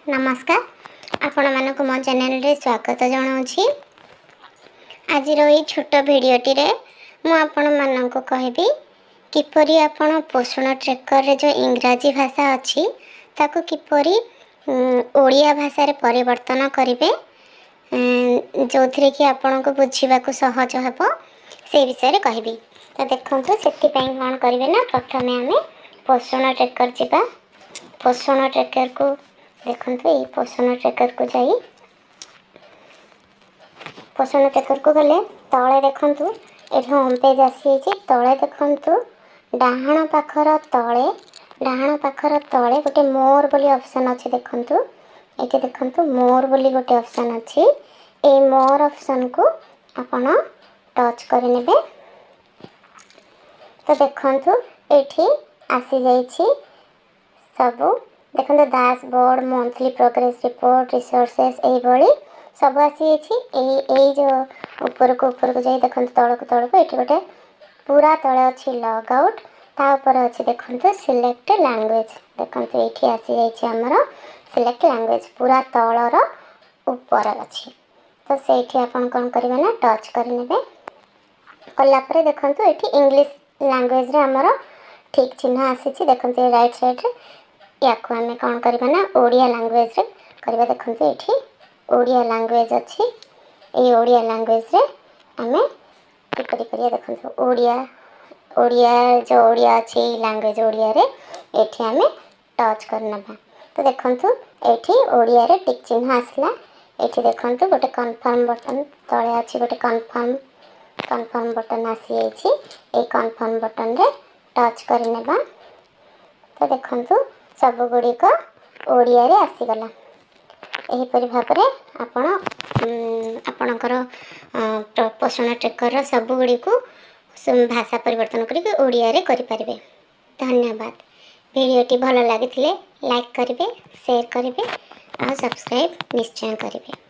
नमस्कार आपण मानक मो चैनल रे स्वागत जनाऊँगी। आज ये छोट भिडटी मु आपण मानक कहबी किपरि आपण पोषण ट्रेकर रे जो इंग्राजी भाषा अच्छी ताको किपरि ओडिया भाषा रे परिवर्तन करेंगे जो थी कि आपण को बुझा सहज हे से विषय कहबी। तो देखो से कौन करेंगे ना प्रथम आम पोषण ट्रेकर जा पोषण ट्रेकर को देखो ये पोषण ट्रेकर को जाई पोषण ट्रेकर को गले तले देखु ये होम पेज आसी तले देखु डाहाण पाखर तले गोटे मोर बोली ऑप्शन अच्छे देखु ये देखु मोर बोली गोटे ऑप्शन अच्छी ये मोर ऑप्शन को आपण टच करने तो देखु ये आसी जाइए सबू देखो dashboard monthly progress report resources यही सब आसी जो ऊपर को जाए देखो तौक ये गोटे पूरा तले अच्छी लॉग आउट तापर अच्छे देखो सिलेक्ट लैंग्वेज देखो ये आसी जामर सिलेक्ट लैंग्वेज पूरा तलर ऊपर अच्छी तो से आपन कौन करेंगे ना टच करने कलापर देखो ये इंग्लिश लैंग्वेज रे आमर ठीक चिन्ह आसी देखो ये राइट साइड रे या आम कौन करवा ना ओडिया लैंग्वेज रे करवा देखो ये ओडिया लैंग्वेज अच्छी ये ओडिया लैंग्वेज रे आम किपरि करिया देखो ओडिया ओडिया जो ओडिया अच्छी लैंग्वेज ओडिया रे एठी आम टच करना तो देखो ये ओडिया रे टिक चिन्ह आसला ये देखो गोटे कन्फर्म बटन तले अच्छी गोटे कन्फर्म बटन आसी ये कन्फर्म बटन रे टच करने तो देखो सब गुड़िक ओडिया रे आसीगला एहीपरि भाव आपण आपणकर पोषण ट्रेकर सब गुड़ी को भाषा परिवर्तन करके ओडिया रे करि परिबे। धन्यवाद। वीडियोटी भल लगी लाइक करेंगे शेयर करेंगे और सब्सक्राइब निश्चय करेंगे।